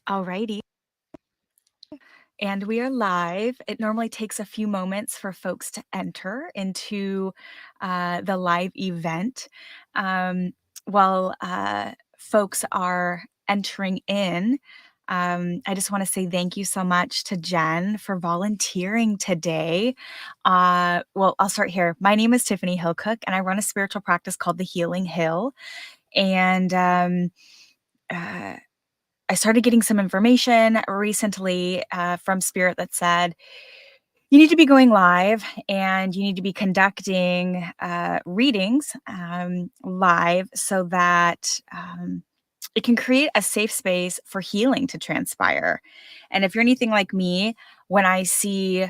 Alrighty. And we are live. It normally takes a few moments for folks to enter into the live event. Um, while folks are entering in, I just want to say thank you so much to Jen for volunteering today. Well, I'll start here. My name is Tiffany Hillcook, and I run a spiritual practice called the Healing Hill. And uh, I started getting some information recently from Spirit that said, you need to be going live and you need to be conducting readings live so that it can create a safe space for healing to transpire. And if you're anything like me, when I see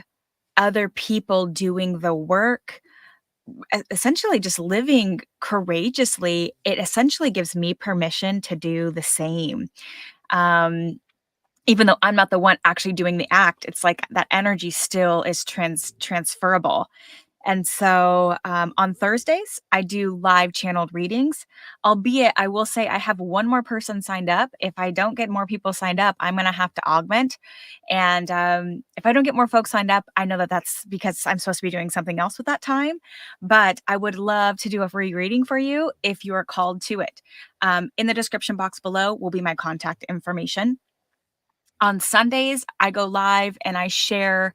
other people doing the work, essentially just living courageously, it essentially gives me permission to do the same. Um, Even though I'm not the one actually doing the act, it's like that energy still is transferable. And so on Thursdays, I do live channeled readings, albeit I will say I have one more person signed up. If I don't get more people signed up, I'm going to have to augment. And if I don't get more folks signed up, I know that that's because I'm supposed to be doing something else with that time. But I would love to do a free reading for you if you are called to it. In the description box below will be my contact information. On Sundays, I go live and I share,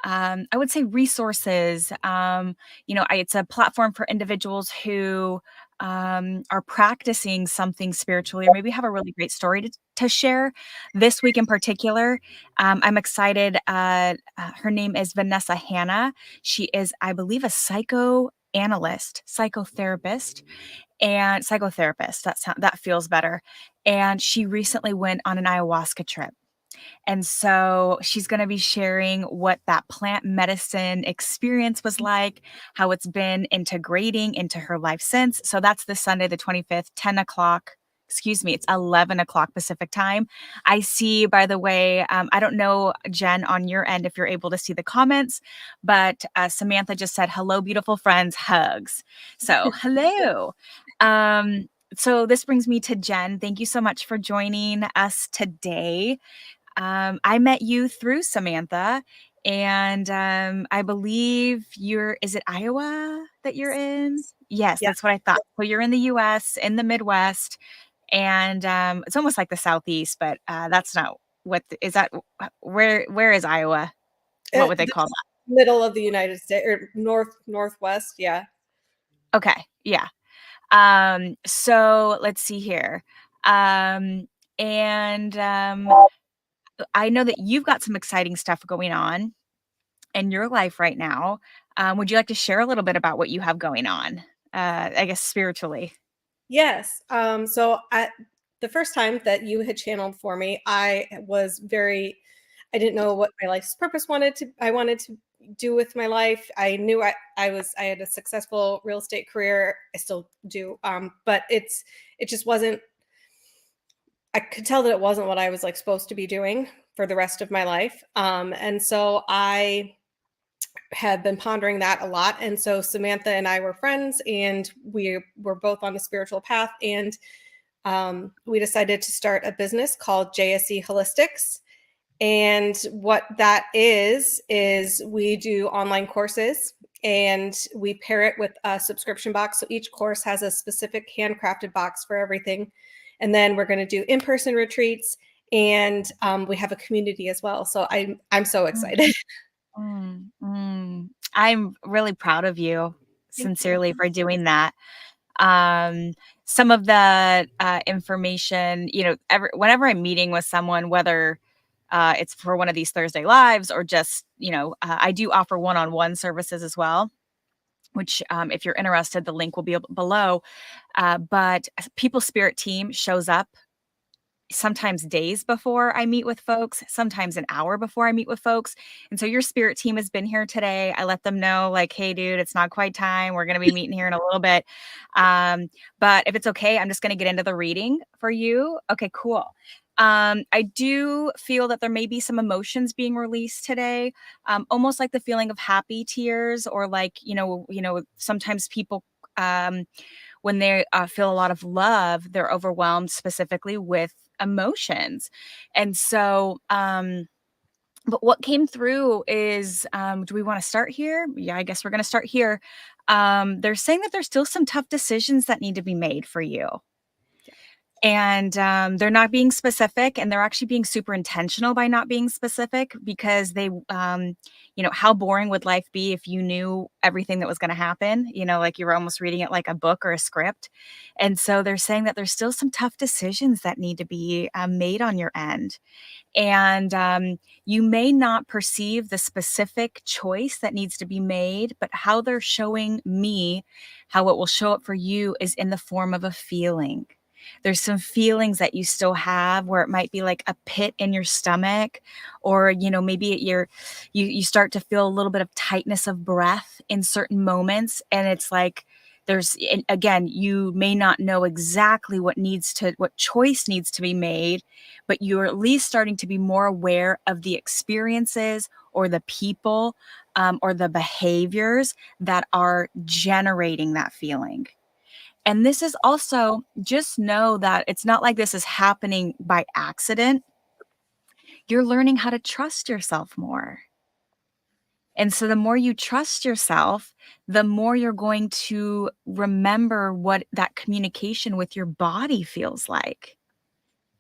I would say resources. It's a platform for individuals who are practicing something spiritually or maybe have a really great story to share. This week in particular, I'm excited. Her name is Vanessa Hanna. She is, I believe, a psychoanalyst, psychotherapist, and psychotherapist. That feels better. And she recently went on an ayahuasca trip. And so she's going to be sharing what that plant medicine experience was like, how it's been integrating into her life since. So that's this Sunday, the 25th, 10 o'clock. Excuse me, it's 11 o'clock Pacific time. I see, by the way, I don't know, Jen, on your end, if you're able to see the comments, but Samantha just said, hello, beautiful friends, hugs. So hello. So this brings me to Jen. Thank you so much for joining us today. I met you through Samantha, and I believe is it Iowa that you're in? Yes, Yeah. that's what I thought. So you're in the US, in the Midwest, and it's almost like the Southeast, but that's not is that. Where is Iowa? What would they The call that? middle of the United States or northwest. Yeah. Okay, yeah. So let's see here. Um, and I know that you've got some exciting stuff going on in your life right now. Would you like to share a little bit about what you have going on? I guess spiritually. Yes. The first time that you had channeled for me, I didn't know what my life's purpose I wanted to do with my life. I knew I had a successful real estate career. I still do. But it just wasn't, I could tell that it wasn't what I was like supposed to be doing for the rest of my life. And so I had been pondering that a lot. And so Samantha and I were friends, and we were both on a spiritual path. And we decided to start a business called JSE Holistics. And what that is we do online courses and we pair it with a subscription box. So each course has a specific handcrafted box for everything. And then we're going to do in-person retreats, and we have a community as well. So I'm so excited. Mm, mm. I'm really proud of you, Thank you. sincerely, for doing that. Some of the information, whenever I'm meeting with someone, whether it's for one of these Thursday lives or just, I do offer one-on-one services as well, which if you're interested, the link will be below. But People Spirit Team shows up sometimes days before I meet with folks, sometimes an hour before I meet with folks. And so your spirit team has been here today. I let them know, like, hey, dude, it's not quite time. We're going to be meeting here in a little bit. But if it's okay, I'm just going to get into the reading for you. Okay, cool. I do feel that there may be some emotions being released today, almost like the feeling of happy tears, or like, sometimes people, when they feel a lot of love, they're overwhelmed specifically with emotions. And so, but what came through is, do we want to start here? Yeah, I guess we're going to start here. They're saying that there's still some tough decisions that need to be made for you. And they're not being specific, and they're actually being super intentional by not being specific because how boring would life be if you knew everything that was going to happen? Like you were almost reading it like a book or a script. And so they're saying that there's still some tough decisions that need to be made on your end. And you may not perceive the specific choice that needs to be made, but how they're showing me how it will show up for you is in the form of a feeling. There's some feelings that you still have where it might be like a pit in your stomach, or maybe you start to feel a little bit of tightness of breath in certain moments, and it's like and again, you may not know exactly what choice needs to be made, but you're at least starting to be more aware of the experiences or the people, or the behaviors that are generating that feeling. And this is also, just know that it's not like this is happening by accident. You're learning how to trust yourself more. And so the more you trust yourself, the more you're going to remember what that communication with your body feels like.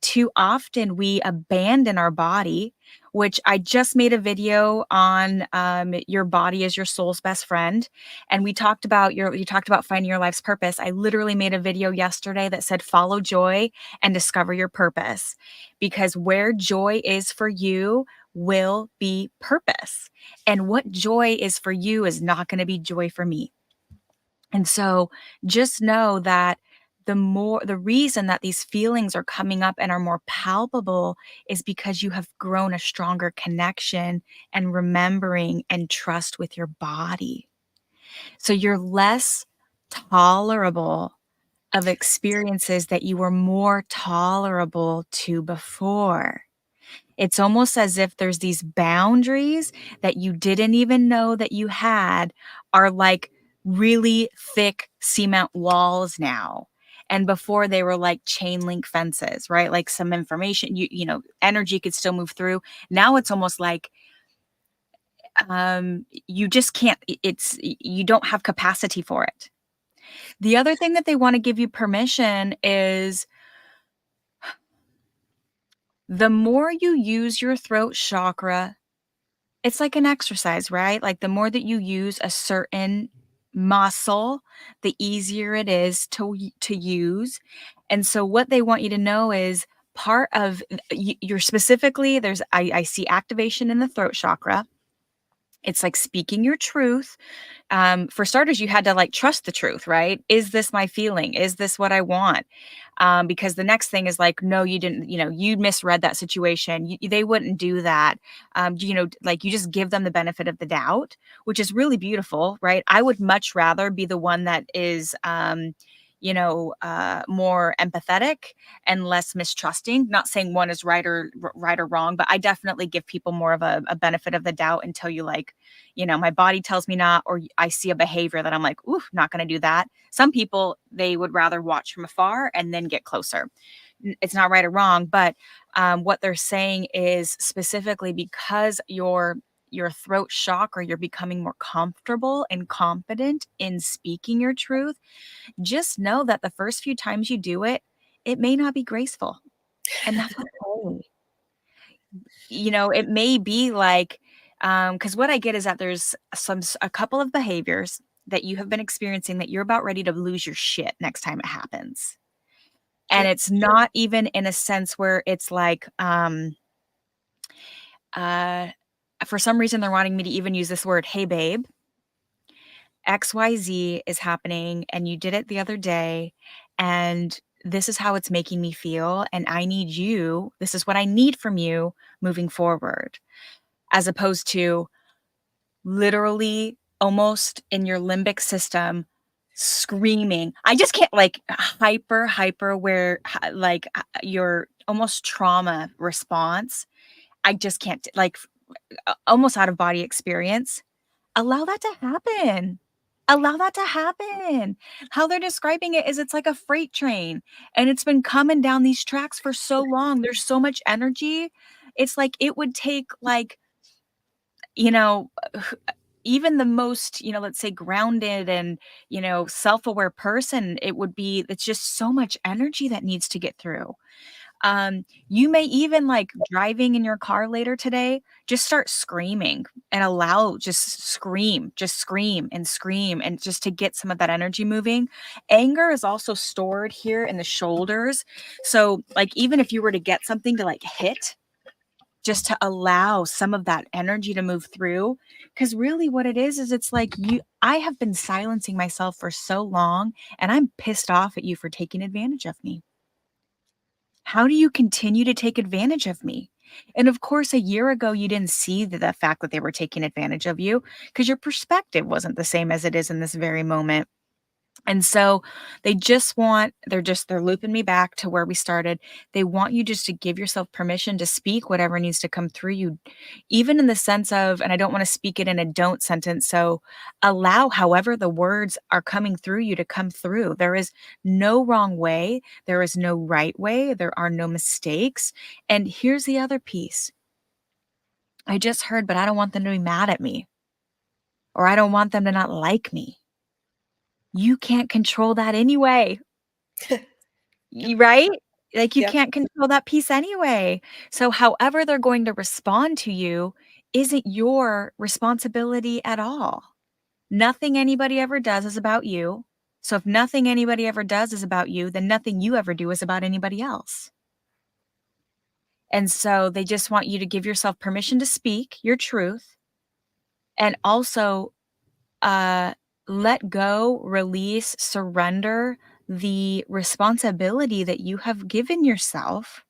Too often we abandon our body, which I just made a video on, your body is your soul's best friend. And you talked about finding your life's purpose. I literally made a video yesterday that said, follow joy and discover your purpose, because where joy is for you will be purpose. And what joy is for you is not going to be joy for me. And so just know that the reason that these feelings are coming up and are more palpable is because you have grown a stronger connection and remembering and trust with your body. So you're less tolerable of experiences that you were more tolerable to before. It's almost as if there's these boundaries that you didn't even know that you had, are like really thick cement walls now. And before they were like chain link fences, right? Like some information, energy could still move through. Now it's almost like you just can't, you don't have capacity for it. The other thing that they want to give you permission is, the more you use your throat chakra, it's like an exercise, right? Like the more that you use a certain muscle, the easier it is to use. And so what they want you to know is, part of you're specifically, I see activation in the throat chakra. It's like speaking your truth. For starters, you had to like trust the truth, right? Is this my feeling? Is this what I want? Because the next thing is like, no, you didn't, you misread that situation. They wouldn't do that. Like you just give them the benefit of the doubt, which is really beautiful, right? I would much rather be the one that is, more empathetic and less mistrusting. Not saying one is right or wrong, but I definitely give people more of a benefit of the doubt until you like, my body tells me not, or I see a behavior that I'm like, ooh, not going to do that. Some people, they would rather watch from afar and then get closer. It's not right or wrong, but what they're saying is, specifically because your throat chakra, you're becoming more comfortable and confident in speaking your truth. Just know that the first few times you do it, it may not be graceful, and that's okay. It may be like, because what I get is that there's a couple of behaviors that you have been experiencing that you're about ready to lose your shit next time it happens. And Yeah. it's not even in a sense where it's like, uh, for some reason they're wanting me to even use this word, "Hey babe, XYZ is happening and you did it the other day, and this is how it's making me feel, and this is what I need from you moving forward." As opposed to literally almost in your limbic system screaming. I just can't, like hyper where your almost trauma response. I just can't, like almost out of body experience. Allow that to happen. Allow that to happen. How they're describing it is it's like a freight train, and it's been coming down these tracks for so long. There's so much energy. It's like it would take, like, you know, even the most, let's say grounded and, self-aware person, it's just so much energy that needs to get through. You may even, like, driving in your car later today, just start screaming and just scream and scream, and just to get some of that energy moving. Anger is also stored here in the shoulders. So, like, even if you were to get something to, like, hit, just to allow some of that energy to move through, because really what it is it's like, I have been silencing myself for so long, and I'm pissed off at you for taking advantage of me. How do you continue to take advantage of me? And of course, a year ago, you didn't see the fact that they were taking advantage of you because your perspective wasn't the same as it is in this very moment. And so they're looping me back to where we started. They want you just to give yourself permission to speak whatever needs to come through you, even in the sense of, and I don't want to speak it in a don't sentence. So allow however the words are coming through you to come through. There is no wrong way. There is no right way. There are no mistakes. And here's the other piece. I just heard, but I don't want them to be mad at me, or I don't want them to not like me. You can't control that anyway. Right? Like, you Yep. can't control that piece anyway. So, however they're going to respond to you isn't your responsibility at all. Nothing anybody ever does is about you. So, if nothing anybody ever does is about you, then nothing you ever do is about anybody else. And so, they just want you to give yourself permission to speak your truth, and also, uh, let go, release, surrender the responsibility that you have given yourself,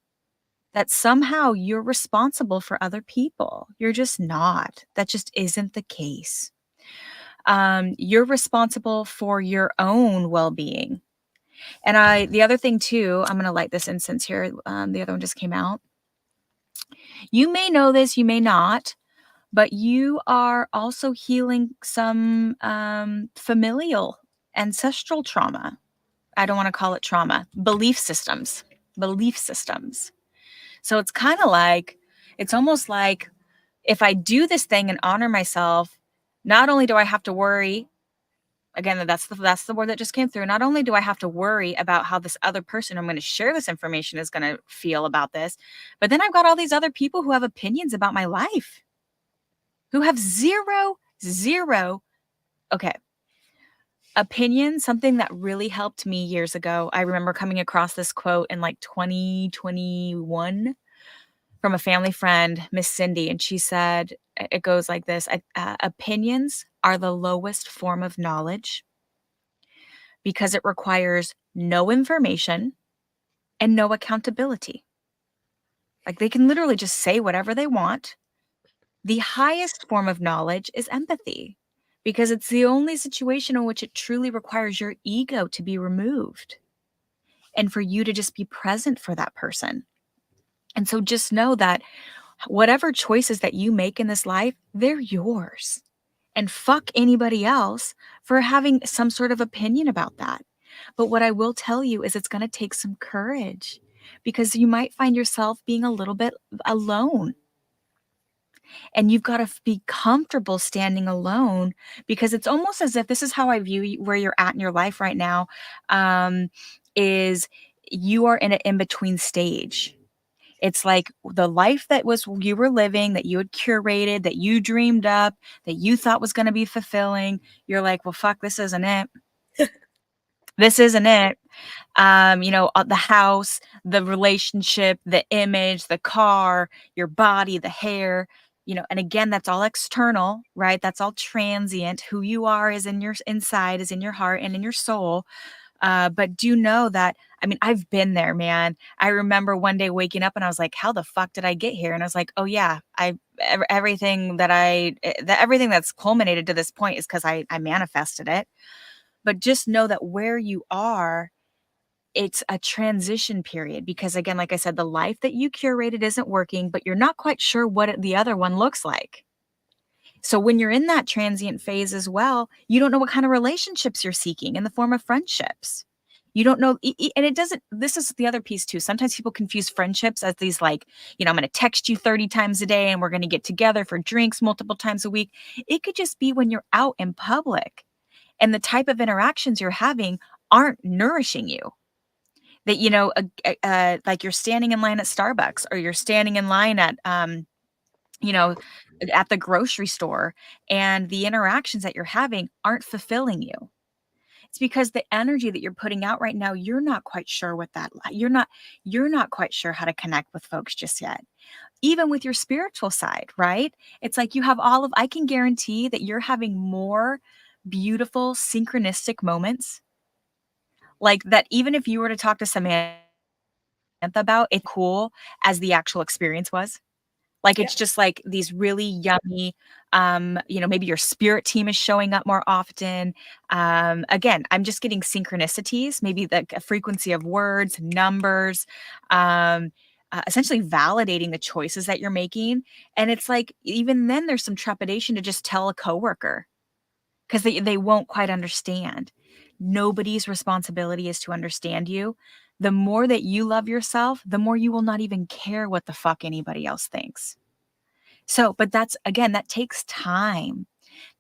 that somehow you're responsible for other people. You're just not. That just isn't the case. You're responsible for your own well-being. And the other thing too, I'm gonna light this incense here. The other one just came out. You may know this, you may not, but you are also healing some familial ancestral trauma. I don't want to call it trauma, belief systems. So it's almost like, if I do this thing and honor myself, not only do I have to worry, again, that's the word that just came through. Not only do I have to worry about how this other person I'm going to share this information is going to feel about this, but then I've got all these other people who have opinions about my life, who have zero, okay, opinion. Something that really helped me years ago. I remember coming across this quote in like 2021 from a family friend, Miss Cindy, and she said, it goes like this: opinions are the lowest form of knowledge because it requires no information and no accountability. Like, they can literally just say whatever they want. The highest form of knowledge is empathy, because it's the only situation in which it truly requires your ego to be removed and for you to just be present for that person. And so just know that whatever choices that you make in this life, they're yours. And fuck anybody else for having some sort of opinion about that. But what I will tell you is it's going to take some courage, because you might find yourself being a little bit alone. And you've got to be comfortable standing alone, because it's almost as if, this is how I view where you're at in your life right now, is you are in an in-between stage. It's like the life that was you were living, that you had curated, that you dreamed up, that you thought was gonna be fulfilling. You're like, "Well, fuck, this isn't it. This isn't it." The house, the relationship, the image, the car, your body, the hair, and again, that's all external, right? That's all transient. Who you are is in your inside, is in your heart and in your soul. But do know that, I mean, I've been there, man. I remember one day waking up and I was like, how the fuck did I get here? And I was like, oh yeah, everything everything that's culminated to this point is because I manifested it. But just know that where you are, it's a transition period, because again, like I said, the life that you curated isn't working, but you're not quite sure what the other one looks like. So when you're in that transient phase as well, you don't know what kind of relationships you're seeking in the form of friendships. You don't know, and it doesn't, this is the other piece too. Sometimes people confuse friendships as these like, I'm going to text you 30 times a day and we're going to get together for drinks multiple times a week. It could just be when you're out in public and the type of interactions you're having aren't nourishing you. That, like you're standing in line at Starbucks or you're standing in line you know, at the grocery store and the interactions that you're having aren't fulfilling you. It's because the energy that you're putting out right now, you're not quite sure what you're not quite sure how to connect with folks just yet. Even with your spiritual side, right? It's like you have I can guarantee that you're having more beautiful synchronistic moments like that even if you were to talk to Samantha about it cool as the actual experience was. Like, Yeah. it's just, like, these really yummy, maybe your spirit team is showing up more often. Again, I'm just getting synchronicities, maybe like a frequency of words, numbers, essentially validating the choices that you're making, and it's like, even then, there's some trepidation to just tell a coworker 'cause they won't quite understand. Nobody's responsibility is to understand you. The more that you love yourself, the more you will not even care what the fuck anybody else thinks. So, but that's again, that takes time.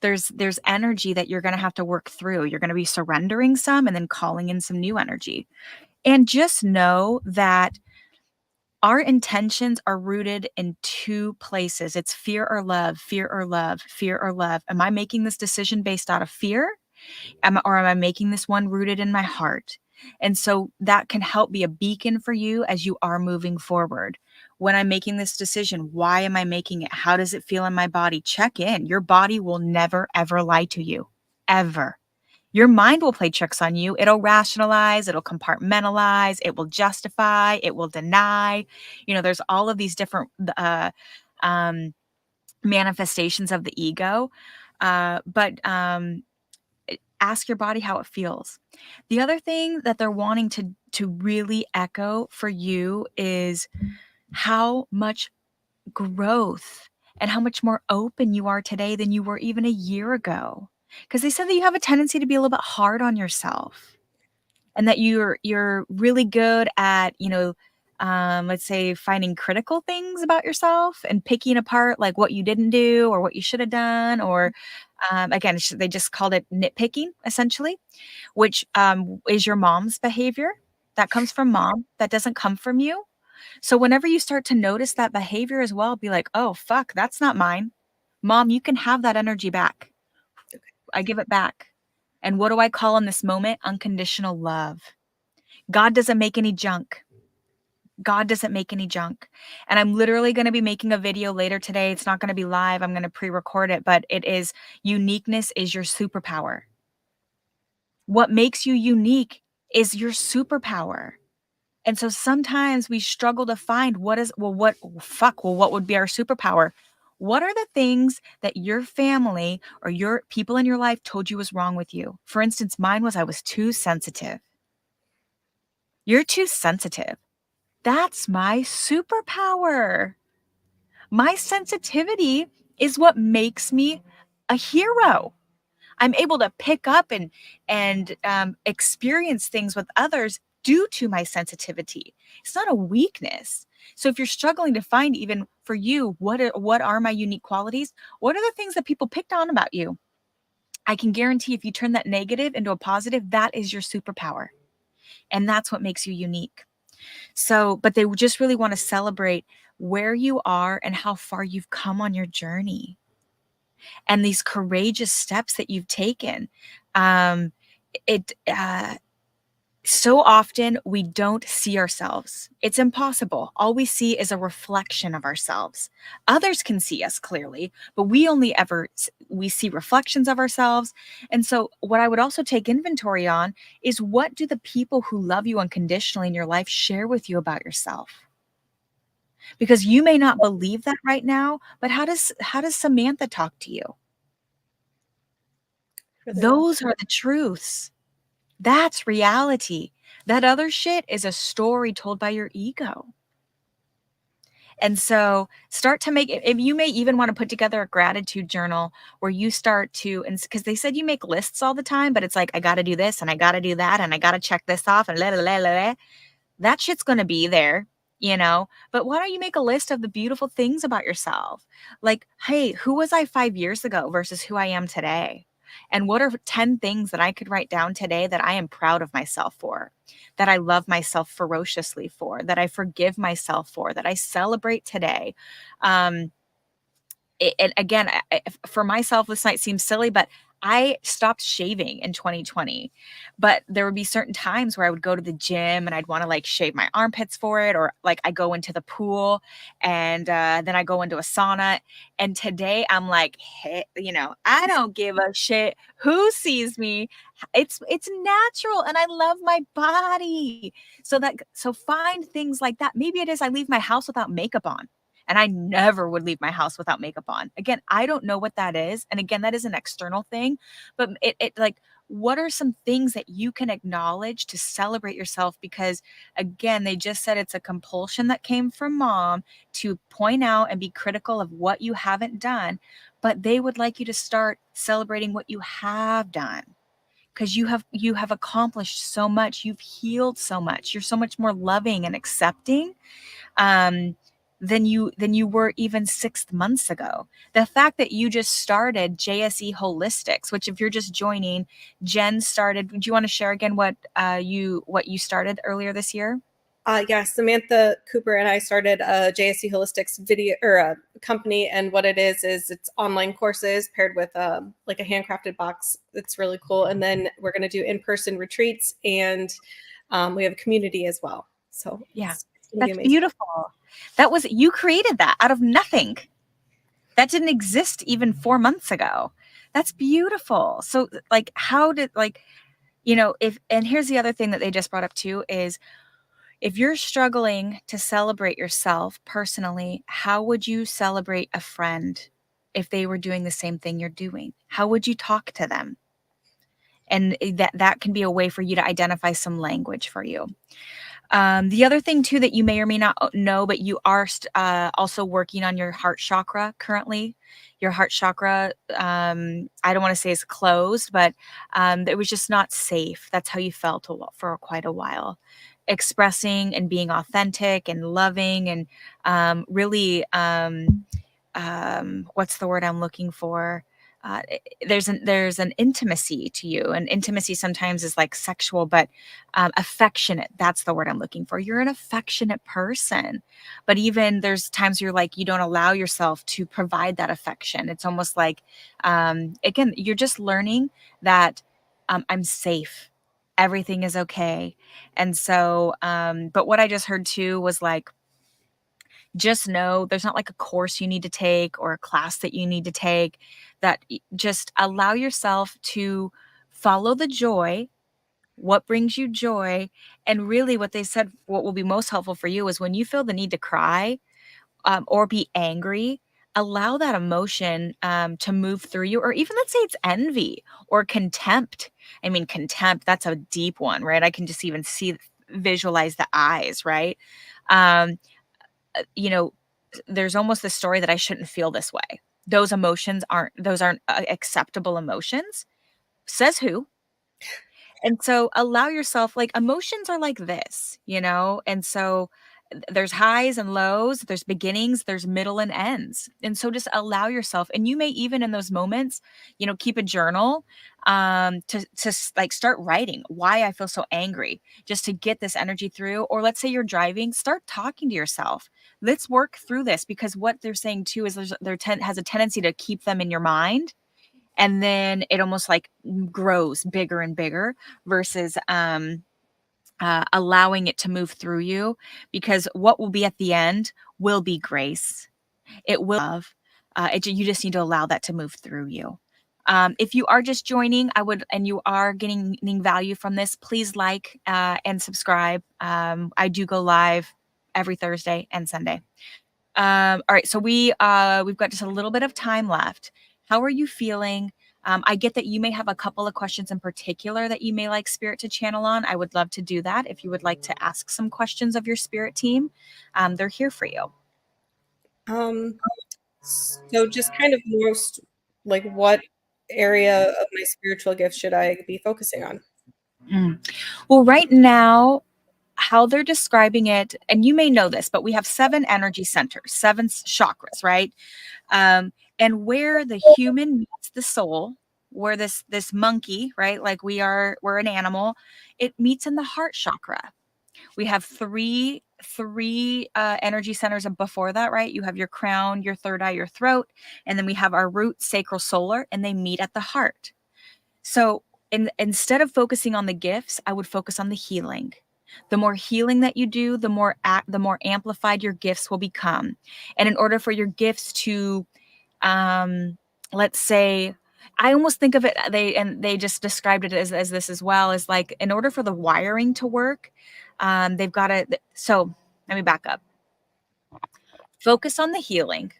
There's energy that you're gonna have to work through. You're gonna be surrendering some and then calling in some new energy. And just know that our intentions are rooted in two places. It's fear or love, fear or love, fear or love. Am I making this decision based out of fear? Am I making this one rooted in my heart? And so that can help be a beacon for you as you are moving forward. When I'm making this decision, why am I making it? How does it feel in my body? Check in. Your body will never, ever lie to you, ever. Your mind will play tricks on you. It'll rationalize, it'll compartmentalize, it will justify, it will deny. There's all of these different um, manifestations of the ego. But ask your body how it feels. The other thing that they're wanting to really echo for you is how much growth and how much more open you are today than you were even a year ago. Because they said that you have a tendency to be a little bit hard on yourself and that you're really good at, let's say finding critical things about yourself and picking apart like what you didn't do or what you should have done or again, they just called it nitpicking essentially, which is your mom's behavior. That comes from mom. That doesn't come from you. So whenever you start to notice that behavior as well, be like, oh, fuck, that's not mine. Mom, you can have that energy back. I give it back. And what do I call in this moment? Unconditional love. God doesn't make any junk. God doesn't make any junk. And I'm literally going to be making a video later today. It's not going to be live. I'm going to pre-record it, but it is uniqueness is your superpower. What makes you unique is your superpower. And so sometimes we struggle to find what would be our superpower? What are the things that your family or your people in your life told you was wrong with you? For instance, mine was I was too sensitive. You're too sensitive. That's my superpower. My sensitivity is what makes me a hero. I'm able to pick up and experience things with others due to my sensitivity. It's not a weakness. So if you're struggling to find even for you, what are my unique qualities? What are the things that people picked on about you? I can guarantee if you turn that negative into a positive, that is your superpower. And that's what makes you unique. So, but they just really want to celebrate where you are and how far you've come on your journey and these courageous steps that you've taken. Um, it So often we don't see ourselves. It's impossible. All we see is a reflection of ourselves. Others can see us clearly, but we see reflections of ourselves. And so what I would also take inventory on is what do the people who love you unconditionally in your life share with you about yourself? Because you may not believe that right now, but how does Samantha talk to you? Really well. Those are the truths. That's reality. That other shit is a story told by your ego. And so start to make, if you may even want to put together a gratitude journal where you start to, and because they said you make lists all the time, but it's like, I got to do this and I got to do that and I got to check this off and la la la la la. That shit's going to be there, you know? But why don't you make a list of the beautiful things about yourself? Like, hey, who was I 5 years ago versus who I am today? And what are 10 things that I could write down today that I am proud of myself for, that I love myself ferociously for, that I forgive myself for, that I celebrate today? Um, and again, for myself, this might seem silly, but I stopped shaving in 2020. But there would be certain times where I would go to the gym and I'd want to like shave my armpits for it, or like I go into the pool and then I go into a sauna. And today I'm like, hey, I don't give a shit who sees me. It's natural, and I love my body. So find things like that. Maybe it is I leave my house without makeup on. And I never would leave my house without makeup on. Again, I don't know what that is. And again, that is an external thing, but it like, what are some things that you can acknowledge to celebrate yourself? Because again, they just said it's a compulsion that came from mom to point out and be critical of what you haven't done, but they would like you to start celebrating what you have done, because you have accomplished so much, you've healed so much, you're so much more loving and accepting, um, than you were even 6 months ago. The fact that you just started JSE Holistics, which if you're just joining, Jen started. Do you want to share again what you started earlier this year? Yeah, Samantha Cooper and I started a JSE Holistics video or a company, and what it is it's online courses paired with like a handcrafted box. It's really cool, and then we're going to do in-person retreats, and we have a community as well. So Yeah, it's going to be that's amazing. beautiful. You created that out of nothing. That didn't exist even 4 months ago. That's beautiful. So like, how did like, if, and here's the other thing that they just brought up too is, if you're struggling to celebrate yourself personally, how would you celebrate a friend if they were doing the same thing you're doing? How would you talk to them? And that can be a way for you to identify some language for you. The other thing too that you may or may not know, but you are also working on your heart chakra currently. Your heart chakra, I don't want to say it's closed, but it was just not safe. That's how you felt for quite a while. Expressing and being authentic and loving and really, what's the word I'm looking for? There's an intimacy to you, and intimacy sometimes is like sexual, but affectionate. That's the word I'm looking for. You're an affectionate person, but even there's times you're like you don't allow yourself to provide that affection. It's almost like, again, you're just learning that I'm safe. Everything is okay. And so, but what I just heard too was like, just know there's not like a course you need to take or a class that you need to take, that just allow yourself to follow the joy, what brings you joy. And really what they said, what will be most helpful for you is when you feel the need to cry, or be angry, allow that emotion to move through you. Or even let's say it's envy or contempt. I mean, contempt, that's a deep one, right? I can just even visualize the eyes, right? um, you know, there's almost this story that I shouldn't feel this way. Those aren't acceptable emotions. Says who? And so allow yourself, like, emotions are like this. And so there's highs and lows, there's beginnings, there's middle and ends. And so just allow yourself, and you may even in those moments, keep a journal, like start writing why I feel so angry, just to get this energy through. Or let's say you're driving, start talking to yourself. Let's work through this, because what they're saying too is has a tendency to keep them in your mind, and then it almost like grows bigger and bigger versus allowing it to move through you, because what will be at the end will be grace. It will love. You just need to allow that to move through you. If you are just joining, and you are getting value from this, please like and subscribe. I do go live every Thursday and Sunday. All right, so we've got just a little bit of time left. How are you feeling? I get that you may have a couple of questions in particular that you may like Spirit to channel on. I would love to do that. If you would like to ask some questions of your Spirit team, they're here for you. Um, so just kind of most like what area of my spiritual gift should I be focusing on? Mm. Well, right now, how they're describing it, and you may know this, but we have 7 energy centers, 7 chakras, right? Um, and where the human meets the soul, where this monkey, right? Like we're an animal, it meets in the heart chakra. We have three energy centers before that, right? You have your crown, your third eye, your throat, and then we have our root, sacral, solar, and they meet at the heart. So instead of focusing on the gifts, I would focus on the healing. The more healing that you do, the more amplified your gifts will become. And in order for your gifts to, um, let's say, I almost think of it, they just described it as this as well, as like in order for the wiring to work, they've got to. So let me back up. Focus on the healing.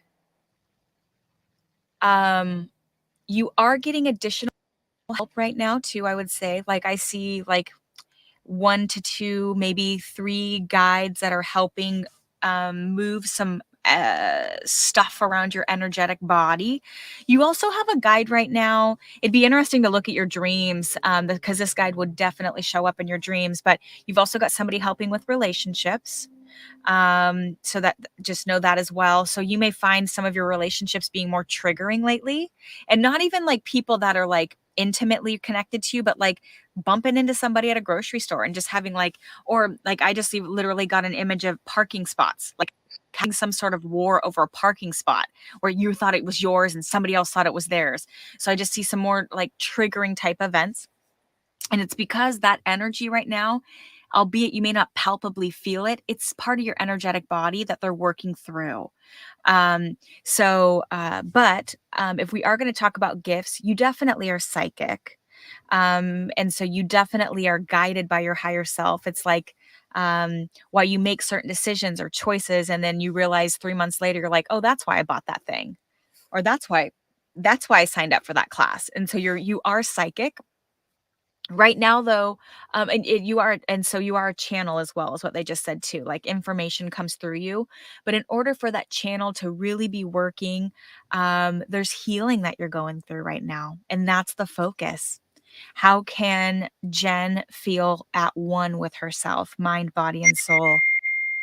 Um, you are getting additional help right now too. I would say, like I see like 1 to 2, maybe 3 guides that are helping, move some, stuff around your energetic body. You also have a guide right now. It'd be interesting to look at your dreams, because this guide would definitely show up in your dreams, but you've also got somebody helping with relationships. So that just know that as well. So you may find some of your relationships being more triggering lately, and not even like people that are like intimately connected to you, but like bumping into somebody at a grocery store and just having like, or like I just literally got an image of parking spots, like having some sort of war over a parking spot where you thought it was yours and somebody else thought it was theirs. So I just see some more like triggering type events. And it's because that energy right now, albeit you may not palpably feel it, it's part of your energetic body that they're working through. But if we are going to talk about gifts, you definitely are psychic. And so you definitely are guided by your higher self. It's like, why you make certain decisions or choices, and then you realize 3 months later, you're like, oh, that's why I bought that thing, or that's why I signed up for that class. And so you are psychic. Right now, though, and so you are a channel as well, is what they just said too. Like information comes through you, but in order for that channel to really be working, there's healing that you're going through right now, and that's the focus. How can Jen feel at one with herself, mind, body, and soul?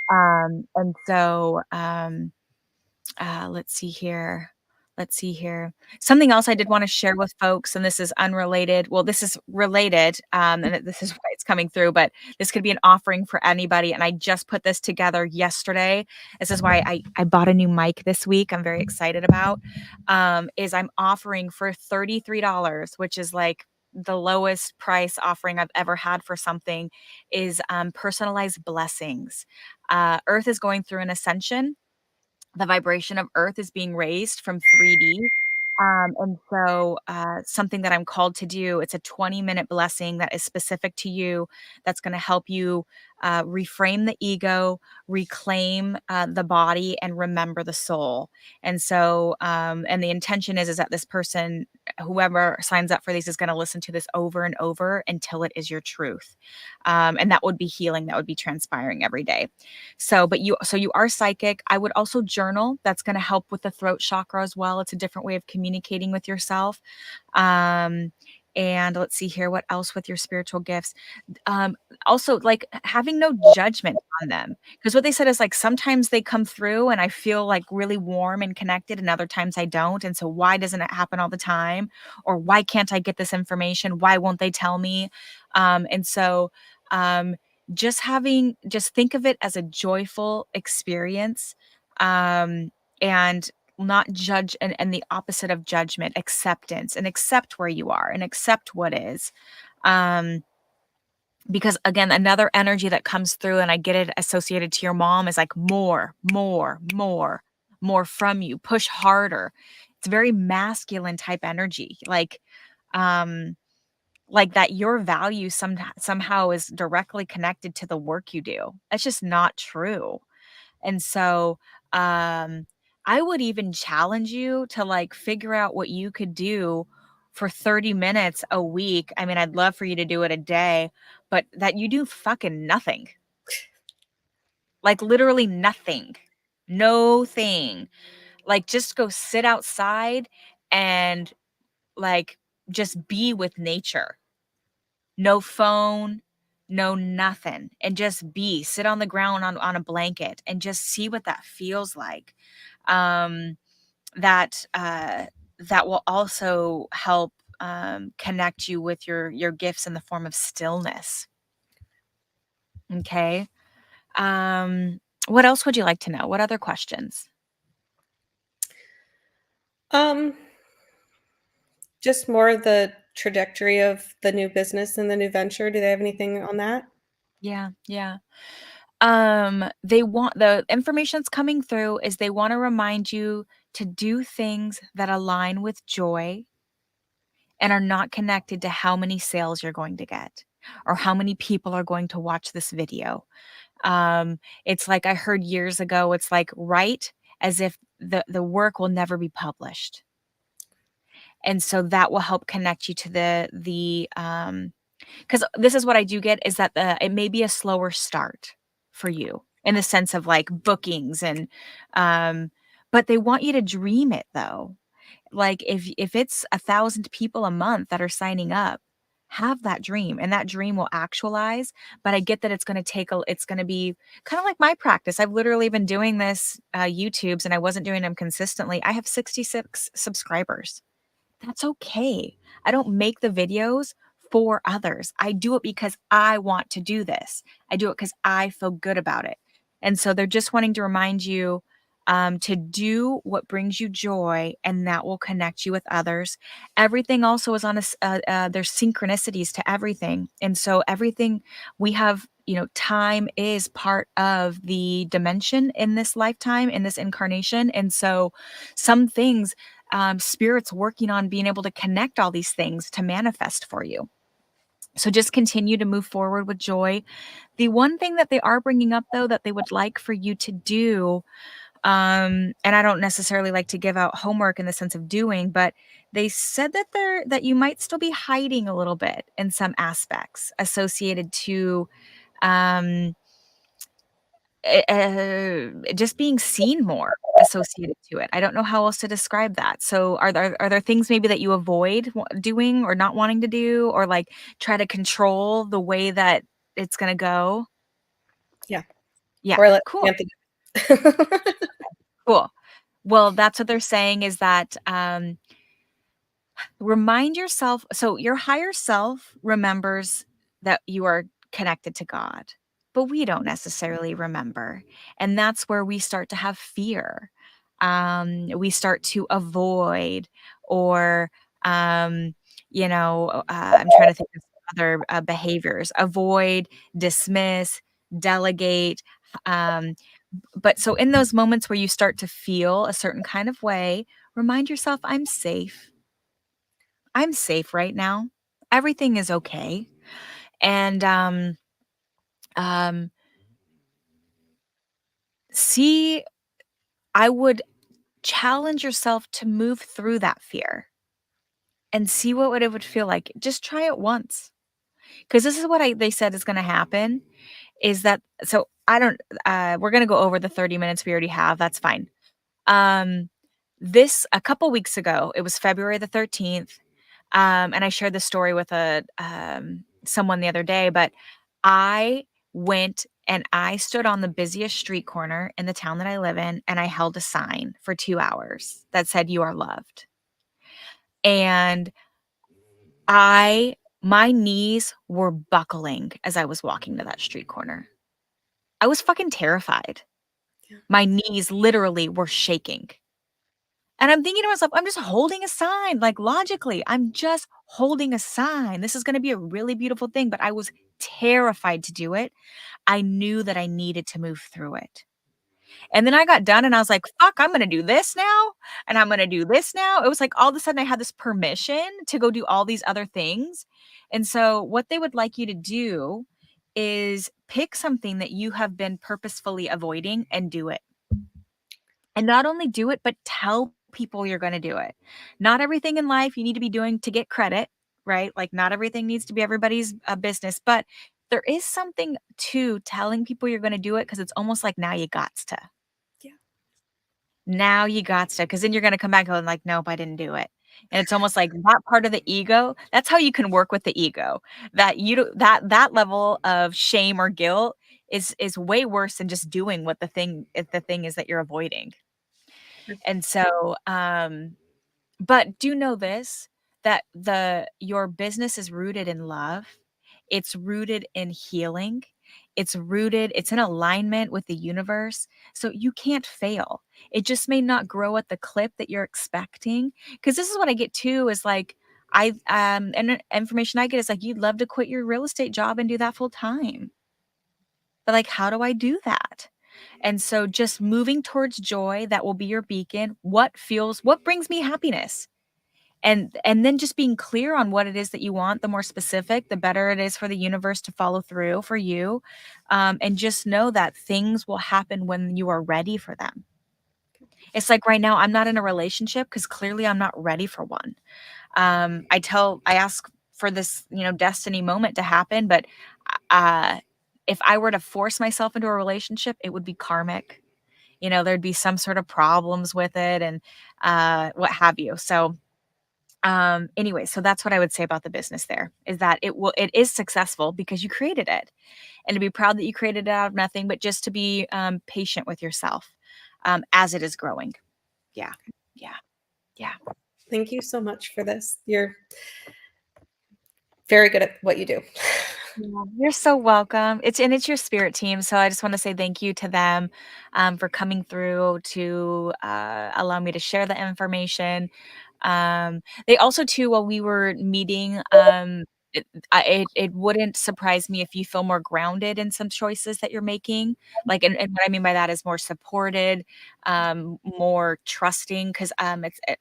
And so, let's see here. Let's see here. Something else I did wanna share with folks, and this is unrelated, well, this is related, this is why it's coming through, but this could be an offering for anybody, and I just put this together yesterday. This is why I bought a new mic this week, I'm very excited about, is I'm offering for $33, which is, like, the lowest price offering I've ever had for something, is, personalized blessings. Earth is going through an ascension. The vibration of earth is being raised from 3D. And so, something that I'm called to do, it's a 20-minute blessing that is specific to you, that's going to help you reframe the ego, reclaim the body, and remember the soul. And so, and the intention is that this person, whoever signs up for these, is going to listen to this over and over until it is your truth. And that would be healing, that would be transpiring every day. So you are psychic. I would also journal. That's going to help with the throat chakra as well. It's a different way of communicating with yourself. Um, and let's see here, what else with your spiritual gifts? Um, Also, like having no judgment on them, because what they said is like sometimes they come through and I feel like really warm and connected, and other times I don't. And so why doesn't it happen all the time? Or why can't I get this information? Why won't they tell me? And so um, just think of it as a joyful experience, and not judge, and the opposite of judgment, acceptance, and accept where you are and accept what is. Um, because again, another energy that comes through, and I get it associated to your mom, is like more, more, more, more from you. Push harder. It's very masculine type energy. Um, like that your value somehow is directly connected to the work you do. That's just not true. And so, um, I would even challenge you to, like, figure out what you could do for 30 minutes a week. I mean, I'd love for you to do it a day, but that you do fucking nothing. Like, literally nothing. No thing. Like, just go sit outside and, like, just be with nature. No phone, no nothing, and just be. Sit on the ground on a blanket and just see what that feels like. Um, that, that will also help, connect you with your gifts in the form of stillness, okay? Um, what else would you like to know? What other questions? Um, just more of the trajectory of the new business and the new venture. Do they have anything on that? Yeah, yeah. They want the information that's coming through is they wanna remind you to do things that align with joy and are not connected to how many sales you're going to get or how many people are going to watch this video. It's like I heard years ago, it's like, write as if the work will never be published. And so that will help connect you to because this is what I do get is that it may be a slower start for you in the sense of like bookings and, um, but they want you to dream it though. Like if it's 1,000 people a month that are signing up, have that dream and that dream will actualize. But I get that it's going to be kind of like my practice. I've literally been doing this YouTubes and I wasn't doing them consistently. I have 66 subscribers. That's okay. I don't make the videos for others. I do it because I want to do this. I do it because I feel good about it. And so they're just wanting to remind you to do what brings you joy, and that will connect you with others. Everything also is on there's synchronicities to everything. And so everything we have, time is part of the dimension in this lifetime, in this incarnation. And so some things spirit's working on being able to connect all these things to manifest for you. So just continue to move forward with joy. The one thing that they are bringing up, though, that they would like for you to do, and I don't necessarily like to give out homework in the sense of doing, but they said that you might still be hiding a little bit in some aspects associated to um, just being seen more associated to it. I don't know how else to describe that. So are there things maybe that you avoid doing or not wanting to do or like try to control the way that it's gonna go? Yeah. Yeah, Or let cool, Samantha do it. cool. Well, that's what they're saying is that, remind yourself so your higher self remembers that you are connected to God, but we don't necessarily remember. And that's where we start to have fear. We start to avoid or, um, I'm trying to think of some other behaviors avoid, dismiss, delegate. Um, but so in those moments where you start to feel a certain kind of way, remind yourself, I'm safe. I'm safe right now. Everything is okay. And um, see, I would challenge yourself to move through that fear and see what it would feel like. Just try it once. Because this is what they said is going to happen is that, so I don't, we're going to go over the 30 minutes we already have. That's fine. Um, this a couple weeks ago, it was February the 13th, and I shared this story with someone the other day, but I went and I stood on the busiest street corner in the town that I live in, and I held a sign for 2 hours that said, "You are loved." And I my knees were buckling as I was walking to that street corner. I was fucking terrified. Yeah. My knees literally were shaking. And I'm thinking to myself, I'm just holding a sign, like, logically, I'm just holding a sign. This is gonna be a really beautiful thing, but I was terrified to do it. I knew that I needed to move through it. And then I got done and I was like, "Fuck, I'm gonna do this now, and I'm gonna do this now." It was like all of a sudden I had this permission to go do all these other things. And so what they would like you to do is pick something that you have been purposefully avoiding and do it. And not only do it, but tell people you're gonna do it. Not everything in life you need to be doing to get credit, right? Like, not everything needs to be everybody's, business, but there is something to telling people you're gonna do it because it's almost like now you gots to. Yeah. Now you got to, because then you're gonna come back going like, "Nope, I didn't do it." And it's almost like that part of the ego, that's how you can work with the ego. That you do that level of shame or guilt is way worse than just doing what the thing is that you're avoiding. And so, but do know this, that your business is rooted in love. It's rooted in healing. It's in alignment with the universe. So you can't fail. It just may not grow at the clip that you're expecting. Cause this is what I get too is like, and information I get is like, you'd love to quit your real estate job and do that full time. But like, how do I do that? And so just moving towards joy, that will be your beacon. What brings me happiness? And then just being clear on what it is that you want, the more specific, the better it is for the universe to follow through for you. And just know that things will happen when you are ready for them. It's like right now, I'm not in a relationship because clearly I'm not ready for one. I ask for this, destiny moment to happen, but uh, if I were to force myself into a relationship, it would be karmic. There'd be some sort of problems with it and what have you. So, anyway, so that's what I would say about the business there, is that it is successful because you created it, and to be proud that you created it out of nothing, but just to be patient with yourself as it is growing. Yeah. Yeah. Yeah. Thank you so much for this. You're very good at what you do. Yeah, you're so welcome. It's your spirit team, so I just want to say thank you to them for coming through to allow me to share the information. They also too, while we were meeting, it wouldn't surprise me if you feel more grounded in some choices that you're making. Like, and what I mean by that is more supported, more trusting, because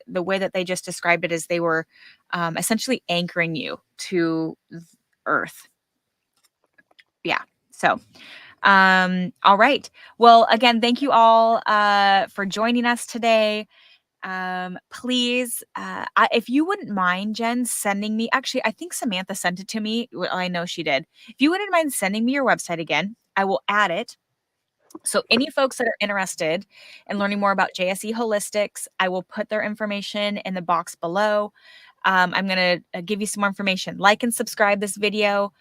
the way that they just described it is they were essentially anchoring you to Earth. Yeah. So, all right. Well, again, thank you all for joining us today. Please, if you wouldn't mind, Jen, sending me, actually, I think Samantha sent it to me. Well, I know she did. If you wouldn't mind sending me your website again, I will add it. So, any folks that are interested in learning more about JSE Holistics, I will put their information in the box below. I'm going to give you some more information. Like and subscribe this video.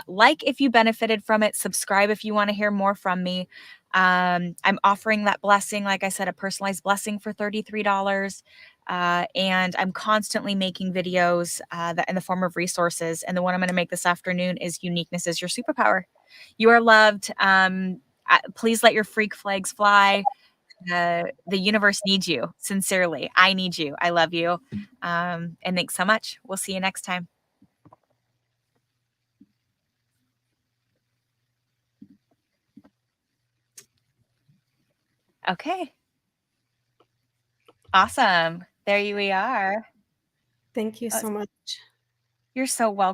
Like if you benefited from it, subscribe if you want to hear more from me. I'm offering that blessing, like I said, a personalized blessing for $33. And I'm constantly making videos that in the form of resources. And the one I'm going to make this afternoon is Uniqueness is Your Superpower. You are loved. Please let your freak flags fly. The universe needs you. Sincerely, I need you. I love you. And thanks so much. We'll see you next time. Okay. Awesome. There we are. Thank you Uh, so much. You're so welcome.